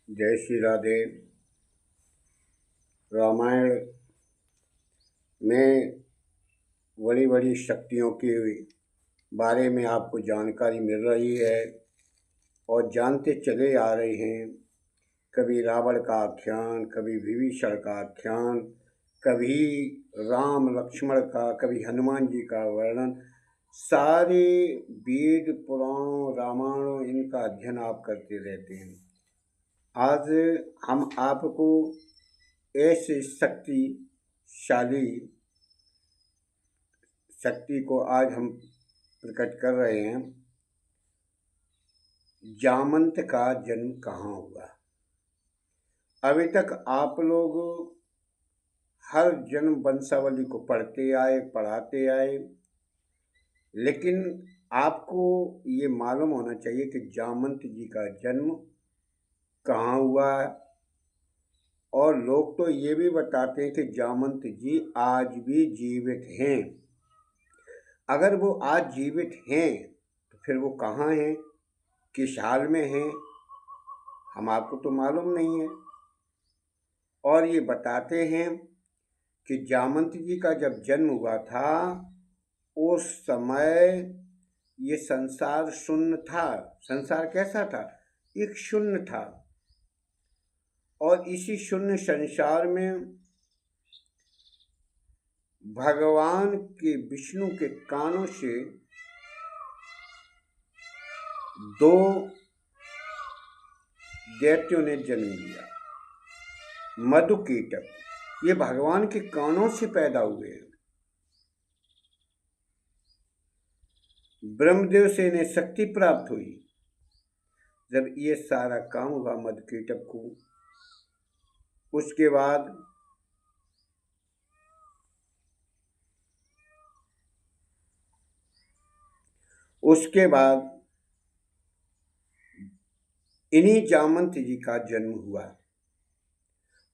जय श्री राधे। रामायण में बड़ी बड़ी शक्तियों के बारे में आपको जानकारी मिल रही है और जानते चले आ रहे हैं। कभी रावण का आख्यान, कभी विभीषण का आख्यान, कभी राम लक्ष्मण का, कभी हनुमान जी का वर्णन। सारे वेद पुराणों रामायणों इनका अध्ययन आप करते रहते हैं। आज हम आपको ऐसे शक्तिशाली शक्ति को आज हम प्रकट कर रहे हैं। जामंत का जन्म कहाँ हुआ? अभी तक आप लोग हर जन्म वंशावली को पढ़ते आए, पढ़ाते आए, लेकिन आपको ये मालूम होना चाहिए कि जामंत जी का जन्म कहाँ हुआ है। और लोग तो ये भी बताते हैं कि जामंत जी आज भी जीवित हैं। अगर वो आज जीवित हैं तो फिर वो कहाँ हैं, किस हाल में हैं, हम आपको तो मालूम नहीं है। और ये बताते हैं कि जामंत जी का जब जन्म हुआ था उस समय ये संसार शून्य था। संसार कैसा था? एक शून्य था। और इसी शून्य संसार में भगवान के विष्णु के कानों से दो दैत्यों ने जन्म लिया। मधुकीटक ये भगवान के कानों से पैदा हुए हैं। ब्रह्मदेव से इन्हें शक्ति प्राप्त हुई। जब ये सारा काम हुआ मधुकीटक को, उसके बाद इन्हीं जामंत जी का जन्म हुआ।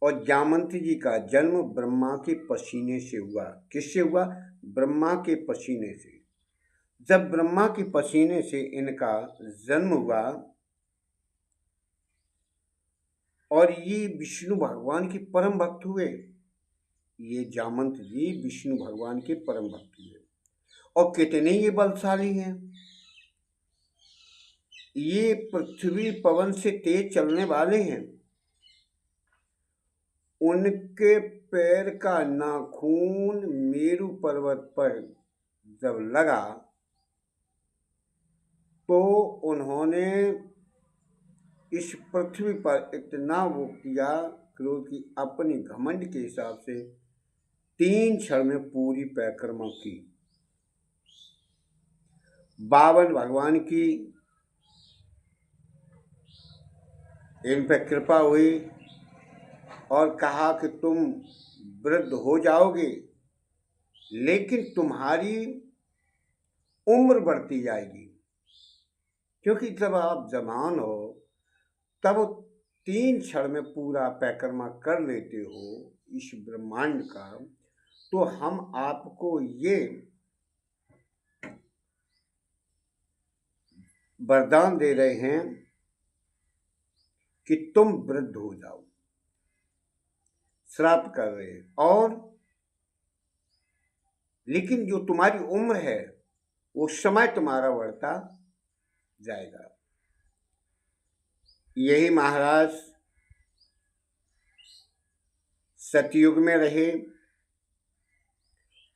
और जामंत जी का जन्म ब्रह्मा के पसीने से हुआ। किससे हुआ? ब्रह्मा के पसीने से। जब ब्रह्मा के पसीने से इनका जन्म हुआ और ये विष्णु भगवान के परम भक्त हुए। ये जामंत जी विष्णु भगवान के परम भक्त हुए। और कितने ये बलशाली हैं। ये पृथ्वी पवन से तेज चलने वाले हैं। उनके पैर का नाखून मेरु पर्वत पर जब लगा तो उन्होंने इस पृथ्वी पर इतना वो किया क्रोध की अपनी घमंड के हिसाब से 3 क्षण में पूरी परिक्रमा की। 52 भगवान की इन पर कृपा हुई और कहा कि तुम वृद्ध हो जाओगे लेकिन तुम्हारी उम्र बढ़ती जाएगी, क्योंकि जब आप जवान हो तब 3 क्षण में पूरा परिक्रमा कर लेते हो इस ब्रह्मांड का। तो हम आपको ये वरदान दे रहे हैं कि तुम वृद्ध हो जाओ, श्राप कर रहे हैं। और लेकिन जो तुम्हारी उम्र है वो समय तुम्हारा बढ़ता जाएगा। यही महाराज सतयुग में रहे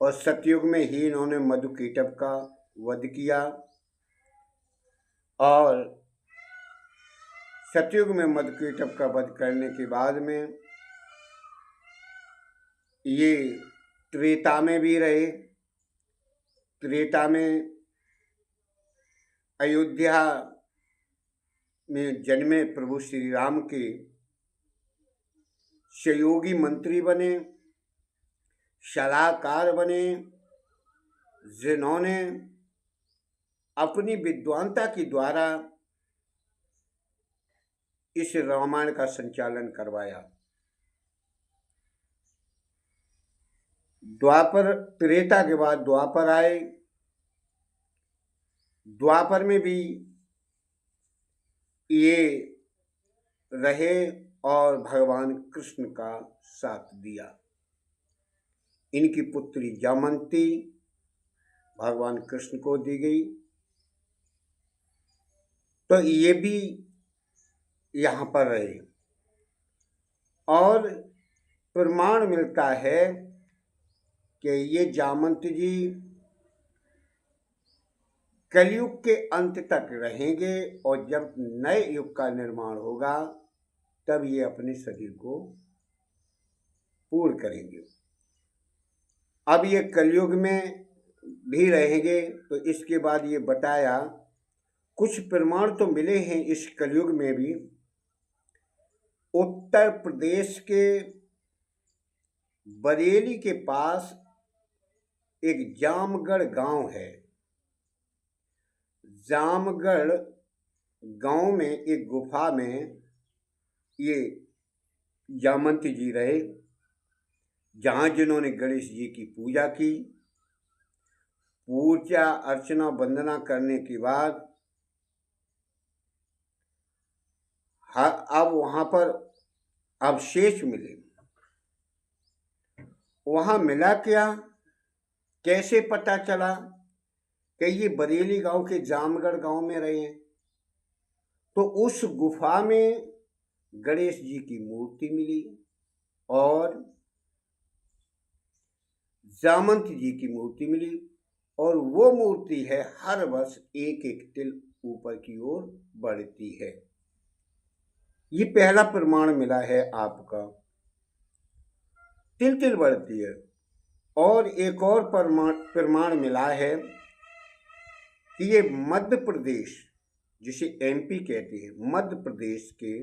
और सतयुग में ही इन्होंने मधुकीटक का वध किया। और सतयुग में मधुकीटक का वध करने के बाद में ये त्रेता में भी रहे। त्रेता में अयोध्या में जन्मे प्रभु श्री राम के सहयोगी मंत्री बने, सलाहकार बने, जिन्होंने अपनी विद्वानता के द्वारा इस रामायण का संचालन करवाया। द्वापर, त्रेता के बाद द्वापर आए। द्वापर में भी ये रहे और भगवान कृष्ण का साथ दिया। इनकी पुत्री जामंती भगवान कृष्ण को दी गई। तो ये भी यहाँ पर रहे और प्रमाण मिलता है कि ये जामंत जी कलयुग के अंत तक रहेंगे और जब नए युग का निर्माण होगा तब ये अपने शरीर को पूर्ण करेंगे। अब ये कलयुग में भी रहेंगे। तो इसके बाद ये बताया कुछ प्रमाण तो मिले हैं इस कलयुग में भी। उत्तर प्रदेश के बरेली के पास एक जामगढ़ गांव है। जामगढ़ गांव में एक गुफा में ये जामंती जी रहे, जहाँ जिन्होंने गणेश जी की पूजा की। पूजा अर्चना वंदना करने के बाद अब वहाँ पर अवशेष मिले। वहाँ मिला क्या, कैसे पता चला कि ये बरेली गांव के जामगढ़ गांव में रहे हैं? तो उस गुफा में गणेश जी की मूर्ति मिली और जामंत जी की मूर्ति मिली और वो मूर्ति है हर वर्ष एक एक तिल ऊपर की ओर बढ़ती है। ये पहला प्रमाण मिला है आपका, तिल तिल बढ़ती है। और एक और प्रमाण मिला है कि ये मध्य प्रदेश, जिसे एमपी कहते हैं, मध्य प्रदेश के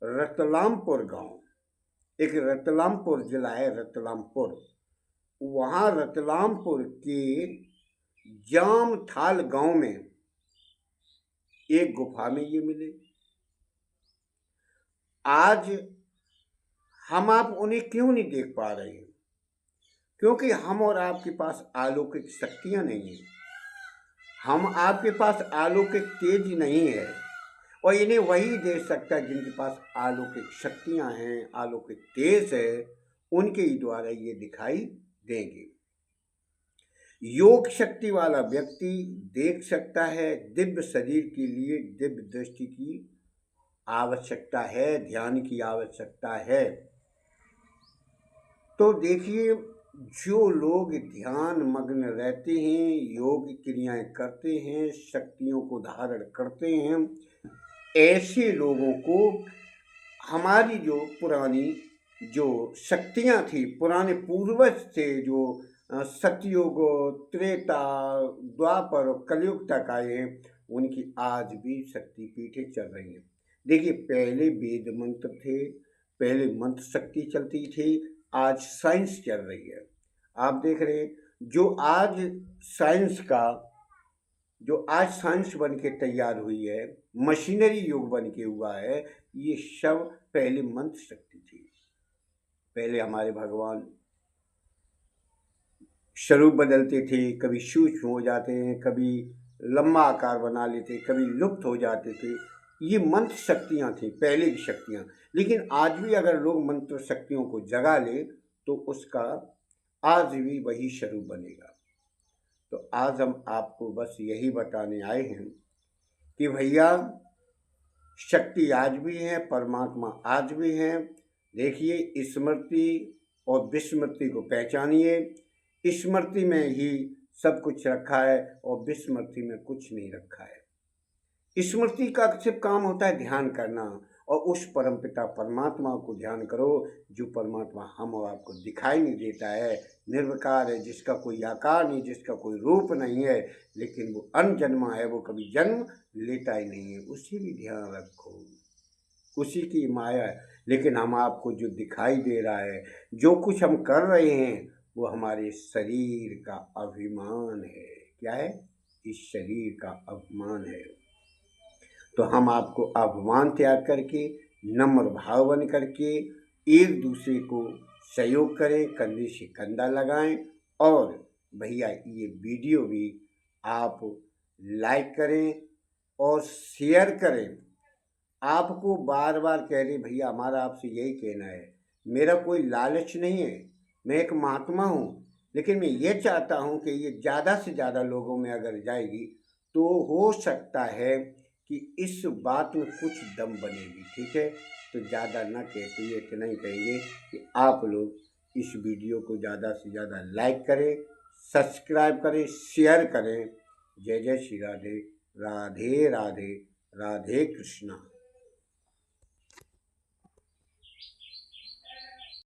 रतलामपुर गांव, एक रतलामपुर जिला है रतलामपुर, वहाँ रतलामपुर के जामथाल गांव में एक गुफा में ये मिले। आज हम आप उन्हें क्यों नहीं देख पा रहे हैं? क्योंकि हम और आपके पास अलौकिक शक्तियां नहीं हैं। हम आपके पास अलौकिक तेज नहीं है और इन्हें वही दे सकता है जिनके पास अलौकिक शक्तियां हैं, अलौकिक तेज है, उनके ही द्वारा ये दिखाई देंगे। योग शक्ति वाला व्यक्ति देख सकता है। दिव्य शरीर के लिए दिव्य दृष्टि की आवश्यकता है, ध्यान की आवश्यकता है। तो देखिए, जो लोग ध्यान मग्न रहते हैं, योग क्रियाएं करते हैं, शक्तियों को धारण करते हैं, ऐसे लोगों को हमारी जो पुरानी जो शक्तियां थी, पुराने पूर्वज थे जो सतयुग, त्रेता, द्वापर, कलयुग तक आए हैं, उनकी आज भी शक्ति पीठें चल रही हैं। देखिए, पहले वेद मंत्र थे, पहले मंत्र शक्ति चलती थी, आज साइंस चल रही है। आप देख रहे हैं जो आज साइंस बन के तैयार हुई है, मशीनरी युग बन के हुआ है, ये सब पहले मंत्र शक्ति थी। पहले हमारे भगवान स्वरूप बदलते थे, कभी सूक्ष्म हो जाते हैं, कभी लंबा आकार बना लेते, कभी लुप्त हो जाते थे। ये मंत्र शक्तियाँ थी, पहले की शक्तियाँ। लेकिन आज भी अगर लोग मंत्र शक्तियों को जगा ले तो उसका आज भी वही स्वरूप बनेगा। तो आज हम आपको बस यही बताने आए हैं कि भैया, शक्ति आज भी है, परमात्मा आज भी है। देखिए, स्मृति और विस्मृति को पहचानिए। स्मृति में ही सब कुछ रखा है और विस्मृति में कुछ नहीं रखा है। स्मृति का सिर्फ काम होता है ध्यान करना, और उस परमपिता परमात्मा को ध्यान करो जो परमात्मा हम और आपको दिखाई नहीं देता है, निर्विकार है, जिसका कोई आकार नहीं, जिसका कोई रूप नहीं है, लेकिन वो अनजन्मा है, वो कभी जन्म लेता ही नहीं है। उसी भी ध्यान रखो, उसी की माया है। लेकिन हम आपको जो दिखाई दे रहा है, जो कुछ हम कर रहे हैं, वो हमारे शरीर का अभिमान है। क्या है? इस शरीर का अभिमान है। तो हम आपको अभिमान त्याग करके, नम्र भाव बन करके एक दूसरे को सहयोग करें, कंधे से कंधा लगाएं। और भैया, ये वीडियो भी आप लाइक करें और शेयर करें, आपको बार बार कह रहे भैया, हमारा आपसे यही कहना है, मेरा कोई लालच नहीं है, मैं एक महात्मा हूँ, लेकिन मैं ये चाहता हूँ कि ये ज़्यादा से ज़्यादा लोगों में अगर जाएगी तो हो सकता है कि इस बात में कुछ दम बनेगी। ठीक है, तो ज़्यादा ना कहते हुए इतना ही कहेंगे कि आप लोग इस वीडियो को ज़्यादा से ज़्यादा लाइक करें, सब्सक्राइब करें, शेयर करें। जय जय श्री राधे, राधे राधे, राधे कृष्णा।